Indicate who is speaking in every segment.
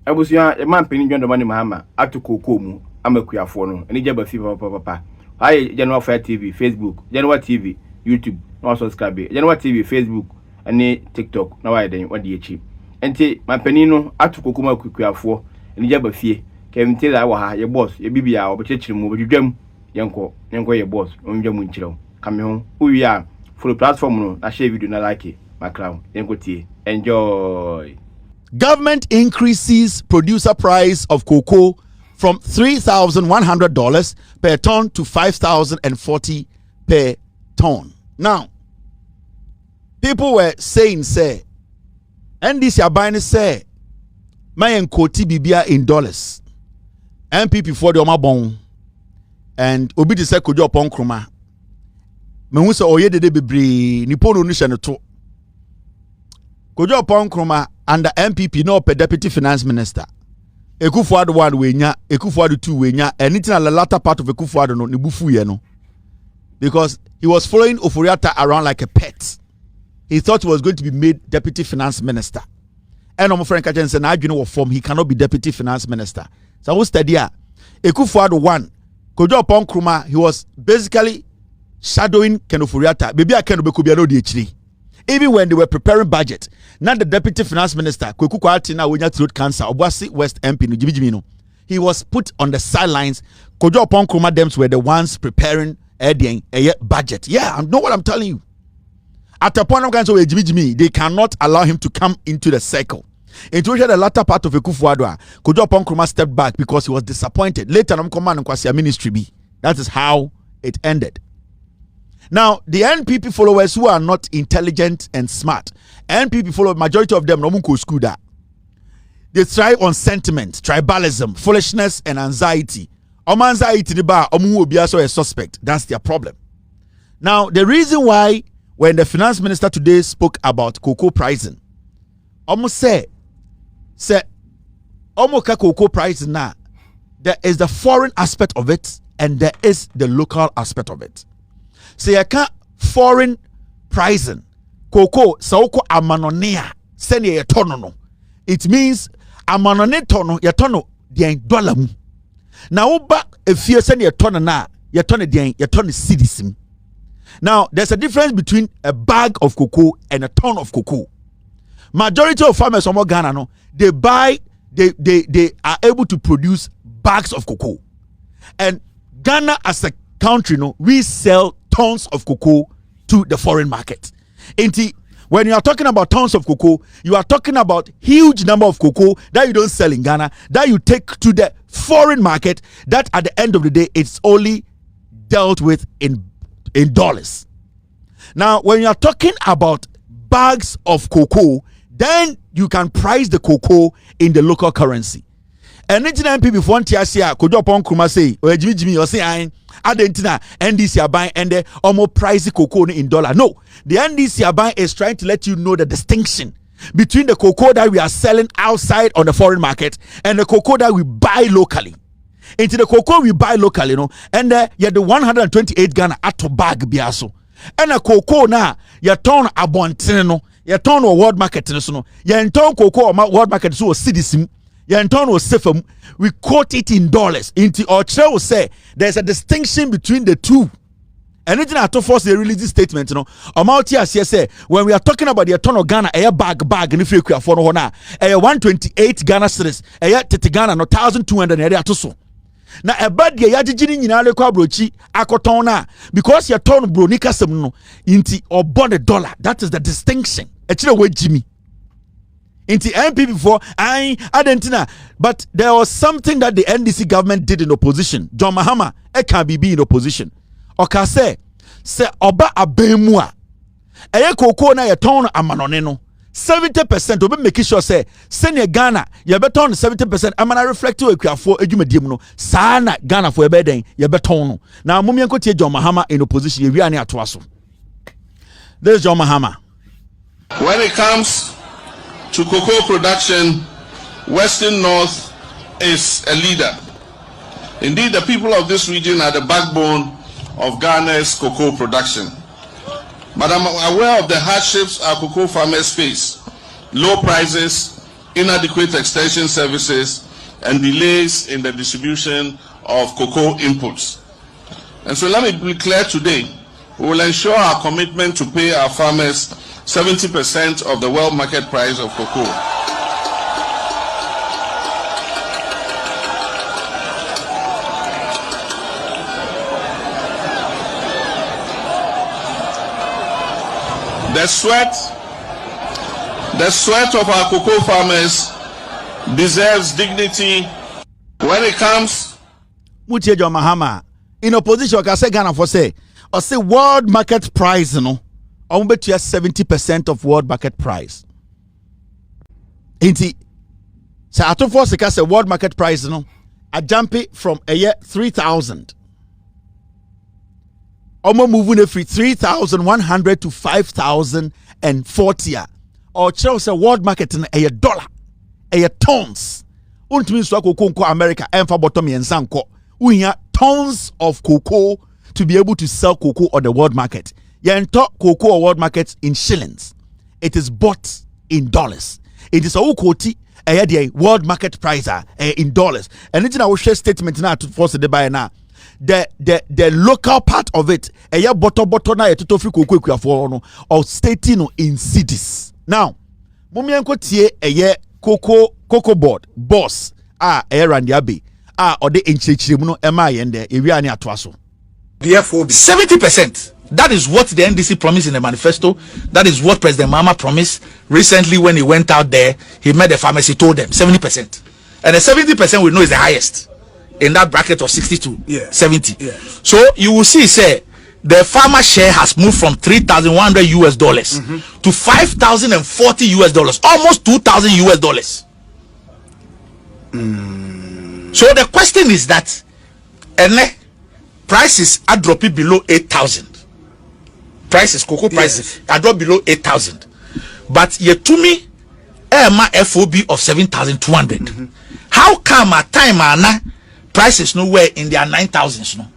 Speaker 1: Abusia, a man penny John the money Mahama, Atu Kokomu, Amakuya Fono, and Ijaba Fever Papa. I General Fair TV, Facebook, General TV, YouTube, no subscribe, General TV, Facebook, and TikTok, no I didn't want the cheap. And take my penino, Atu Kokuma Kuya for, and Ijaba Fee, Kevin tell our your boss, your BBA, or Churchill move with them, Yanko, your boss, on your munchilo. Come home, who we are, for the platform, I share you do not like it, my clown, Yanko tea. Enjoy.
Speaker 2: Government increases producer price of cocoa from $3,100 per ton to $5,040 per ton. Now, people were saying, say, and this you're buying, say, my quote bibia in dollars. MPP for the Omabon and Obi de say kojo pon kroma. Me hu say oye de bebre nipono no hye ne to. Kojo pon kroma under MPP no per deputy finance minister. Ekufuado 1 we nya, Ekufuado 2 we nya, anything at the latter part of Ekufuado no ne bufu ye no. Because he was following Oforiatta around like a pet. He thought he was going to be made deputy finance minister. And my friend Kajen said, "I know what form he cannot be deputy finance minister." So I was studying Ekufuado 1. Kojo Pon Kruma, he was basically shadowing Ken Oforiatta. Baby I can be kubiano di echiri. Even when they were preparing budget, not the deputy finance minister, Kweku Kwatina Wenya throat cancer, Obuasi West MP, no Jimmy, he was put on the sidelines. Kojo Pon Kruma Dems were the ones preparing a budget. Yeah, I know what I'm telling you. At a point of time, so Jimmy, they cannot allow him to come into the circle. Into the latter part of Ekufuado, Kojo Pon Kruma stepped back because he was disappointed. Later, I'm command Kwasi ministry be. That is how it ended. Now, the NPP followers who are not intelligent and smart, NPP followers, majority of them, they thrive on sentiment, tribalism, foolishness, and anxiety. Anxiety, will be also a suspect. That's their problem. Now, the reason why, when the finance minister today spoke about cocoa pricing, almost say, cocoa pricing now, there is the foreign aspect of it, and there is the local aspect of it. So you can't foreign pricing cocoa saoko amanonia send ye tono no. It means amanone tono ye tono the dollar mu. Now uba if you send ye tono na ye tono the ye tono cedis. Now there's a difference between a bag of cocoa and a ton of cocoa. Majority of farmers from Ghana no they are able to produce bags of cocoa. And Ghana as a country no we sell tons of cocoa to the foreign market. When you are talking about tons of cocoa, you are talking about huge number of cocoa that you don't sell in Ghana, that you take to the foreign market, that at the end of the day, it's only dealt with in dollars. Now, when you are talking about bags of cocoa, then you can price the cocoa in the local currency. And 99 people want to say, Kojo Pon Kruma say, or Jimmy, or say, Adentina, NDC are buying and the almost pricey cocoa in dollar. No, the NDC are buying is trying to let you know the distinction between the cocoa that we are selling outside on the foreign market and the cocoa that we buy locally. Into the cocoa we buy locally, you know, and you the 128 Ghana at bag biaso. And a cocoa na you turn abontino, you turn a world market no, you turn cocoa world market so citizen. We quote it in dollars. Into our chair will say there's a distinction between the two. And it's not to force the release statement, you know. Amount here say when we are talking about the ton of Ghana, a bag, and if you are for a 128 Ghana cedis, a 30 Ghana, no 1,200 area to so. Now a bad year, yajini in Aleko brochi akotona because your ton bronika semno into or bond $1. That is the distinction. Actually, with Jimmy. Into MP before Argentina, but there was something that the NDC government did in opposition. John Mahama can be in opposition. Oka say oba abemua. Eye cocoa na ye ton amanoneno. 70% obe make sure say senior Ghana ye beton 70% amana reflect to ekuafo adwumadiem no saa na Ghana for ebe den ye beton no. Now mumienko tie John Mahama in opposition ye wi ane atoa so. This is John Mahama.
Speaker 3: When it comes to cocoa production, Western North is a leader. Indeed, the people of this region are the backbone of Ghana's cocoa production. But I'm aware of the hardships our cocoa farmers face. Low prices, inadequate extension services, and delays in the distribution of cocoa inputs. And so let me be clear today, we will ensure our commitment to pay our farmers 70% of the world market price of cocoa. The sweat of our cocoa farmers deserves dignity when it comes.
Speaker 2: Mutie John Mahama in opposition ka say Ghana for say or say world market price no on bet you 70% of world market price. Inti say atofo se ka say world market price no a jumpy from a year 3,000. Omo moving free 3,100 to 5,040 or Chelsea world market in a dollar a tons. Untumi so cocoa ko America emfa bottom yensa nko. We have tons of cocoa to be able to sell cocoa on the world market. Yento cocoa on world market in shillings. It is bought in dollars. It is a ukoti the world market price in dollars. And it's in our share statement now to force the buyer now. The local part of it bottom na to free cocoa for no or stating in cities. Now, mumienko tie cocoa board boss randiabe or the enchechirimu ema yende ewia ne atoaso.
Speaker 4: Therefore 70%. That is what the NDC promised in the manifesto. That is what President Mahama promised recently when he went out there. He met the farmers, he told them 70%. And the 70% we know is the highest in that bracket of 60 to 70.
Speaker 5: Yeah.
Speaker 4: So you will see, say, the farmer share has moved from $3,100 to $5,040 almost $2,000. So the question is that prices are dropping below 8,000. Prices, cocoa prices are dropped below 8,000. But yet to me, FOB of 7,200. How come at time prices nowhere in their 9,000s no?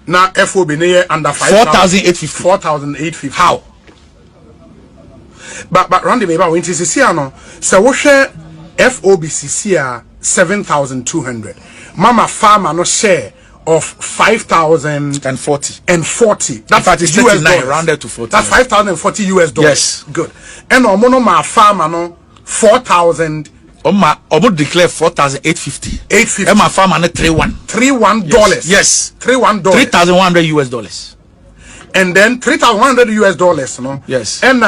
Speaker 5: Now FOB near under
Speaker 4: 4,850.
Speaker 5: 4,850.
Speaker 4: How?
Speaker 5: But Randy maybe when see no, so we share FOBCC 7,200. Mama farmer no share of 5,040. That's
Speaker 4: US dollars rounded to 40.
Speaker 5: That's 5,040 US dollars.
Speaker 4: Yes.
Speaker 5: Good. And my farmer no 4,000.
Speaker 4: Omo declare 4,850.
Speaker 5: 850.
Speaker 4: And my farmer no $31
Speaker 5: dollars.
Speaker 4: Yes.
Speaker 5: $31.
Speaker 4: $3,100.
Speaker 5: And then $3,100 no.
Speaker 4: Yes.
Speaker 5: And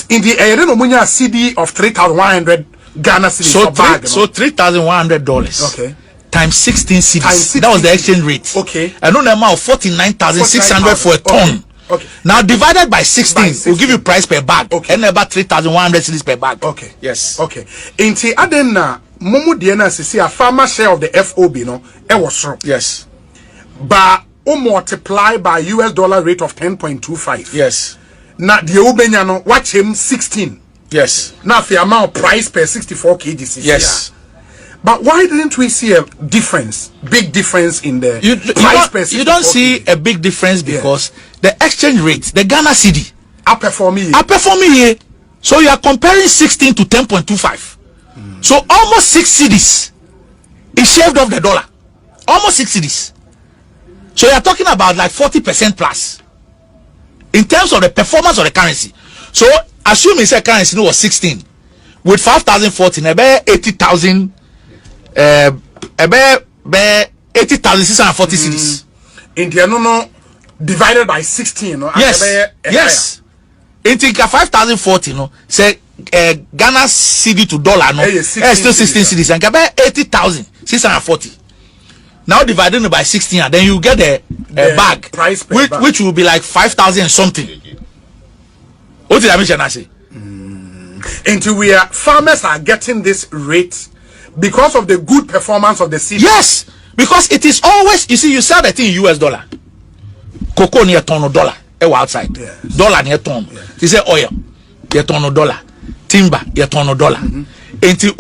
Speaker 5: in the area no munya CD of 3,100 Ghana cedis
Speaker 4: so
Speaker 5: for bag.
Speaker 4: So $3,100.
Speaker 5: Okay.
Speaker 4: Times 16 cedis.
Speaker 5: Times 16
Speaker 4: that was the exchange rate.
Speaker 5: Okay.
Speaker 4: And no amount of 49,600 for a ton.
Speaker 5: Okay.
Speaker 4: Now divided by 16, we'll give you price per bag.
Speaker 5: Okay.
Speaker 4: And about 3,100 cedis per bag.
Speaker 5: Okay.
Speaker 4: Yes.
Speaker 5: Okay. Inti adena momu diena sisi a farmer share of the FOB no was strong.
Speaker 4: Yes.
Speaker 5: But multiply by US dollar rate of 10.25.
Speaker 4: Yes.
Speaker 5: Now the ubenya no watch him 16.
Speaker 4: Yes.
Speaker 5: Now the amount price per 64 kg.
Speaker 4: Yes.
Speaker 5: But why didn't we see a difference, big difference in the price per 64
Speaker 4: You don't see a big difference because the exchange rate, the Ghana cedi,
Speaker 5: are performing
Speaker 4: here. So you are comparing 16 to 10.25. So almost 6 cedis is shaved off the dollar. Almost 6 cedis. So you are talking about like 40% plus in terms of the performance of the currency. So assuming the currency was 16 with 5,014, about 80,000. 80,640 cedis.
Speaker 5: India no divided by 16 no.
Speaker 4: Yes. Intika 5,040 no. Say Ghana cedi to dollar no. Still 16 cedis and about 80,640. Now dividing it by 16 and then you get the bag
Speaker 5: price
Speaker 4: which will be like 5,000 something. What did I mention? I say?
Speaker 5: Into where farmers are getting this rate because of the good performance of the cedi.
Speaker 4: Yes, because it is always, you see, you sell the thing in US dollar. Cocoa near ton of dollar. Outside.
Speaker 5: Yes.
Speaker 4: Dollar near ton. You say oil, near ton of dollar. Timber, near ton of dollar. Until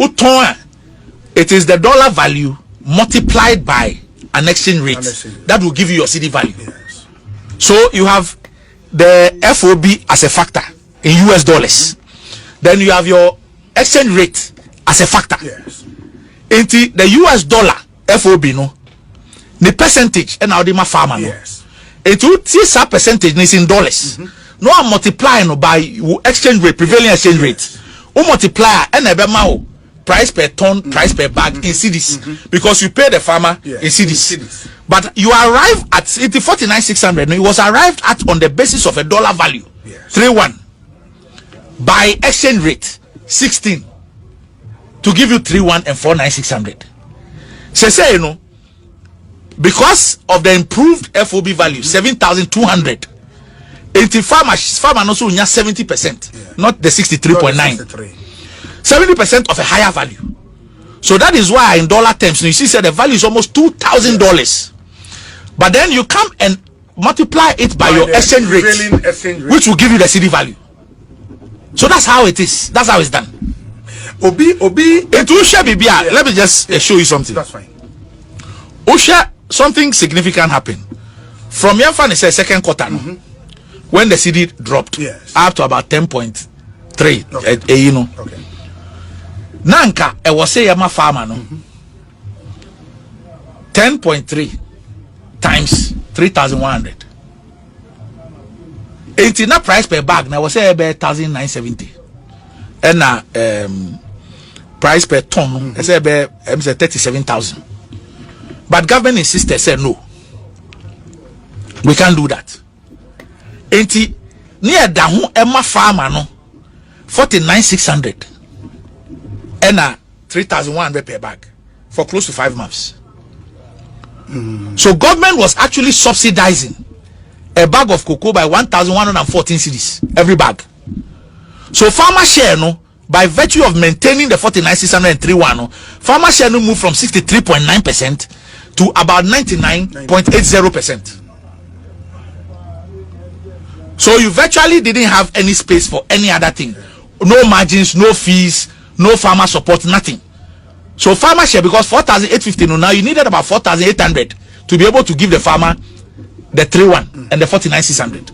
Speaker 4: it is the dollar value multiplied by an exchange rate that will give you your cedi value.
Speaker 5: Yes.
Speaker 4: So you have the FOB as a factor in US dollars. Then you have your exchange rate as a factor.
Speaker 5: Yes.
Speaker 4: Into the US dollar FOB no the percentage and now the farmer no.
Speaker 5: Yes.
Speaker 4: It would see some percentage is in dollars. No, I'm multiplying by exchange rate, prevailing exchange rate. O multiplier and a price per ton, price per bag in cedis because you pay the farmer in cedis. But you arrive at 49,600. No, it was arrived at on the basis of a dollar value. 3-1 by exchange rate 16 to give you 3-1 and 49,600. Say you know because of the improved FOB value 7,200. 80 farmer also 70%, not the 63.9. 70% of a higher value. So that is why in dollar terms you see say the value is almost $2,000. But then you come and multiply it by your exchange rate, which will give you the CD value. So that's how it is. That's how it's done.
Speaker 5: Obi.
Speaker 4: It will share BBR. Let me just show you something.
Speaker 5: That's fine.
Speaker 4: Osha, something significant happened. From Yanfan, it's a second quarter when the CD dropped up to about 10.3. You know.
Speaker 5: Okay.
Speaker 4: Nanka, I was say Yama farmer no 10.3 times 3,100. 18 price per bag now was say about 1,970. And price per ton I say about 37,000. But government insisted, said no. We can't do that. 80 near Dahu Emma farmer no 49,600 and 3,100 per bag for close to 5 months. So government was actually subsidizing a bag of cocoa by 1,114 cedis every bag. So farmer share no by virtue of maintaining the 49,603 no farmer share no move from 63.9% to about 99.80%. So you virtually didn't have any space for any other thing. No margins, no fees, no farmer support, nothing. So farmer share, because 4,850 now you needed about 4,800 to be able to give the farmer the 3-1 and the 49,600.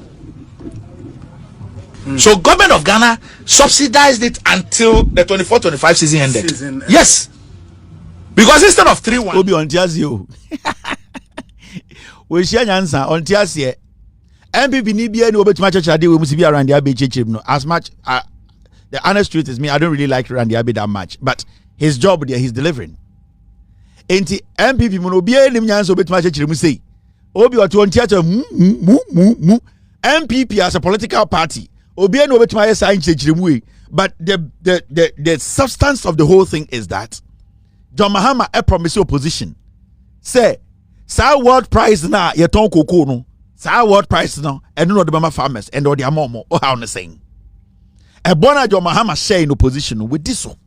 Speaker 4: So government of Ghana subsidized it until the 24-25 season ended. Yes. Because instead of 3-1
Speaker 2: Obi on Tiasio. We share answer on Tiasie. MPP ni bia ni obetuma chachade we musi bi around the abe chechim no. As much the honest truth is me, I don't really like Randy Abe that much, but his job there, he's delivering. Enti MPP mo no bia ni nyanso obetuma chechire mu sei. Obi oto on theater MPP as a political party. Obi no obetuma yes sign chechire mu. But the substance of the whole thing is that John Mahama promise opposition. Say, sa world price na ye ton cocoa no. Sa world price no and no the mama farmers and all the amomo or how na saying. A bona John Mahama share in opposition with this one.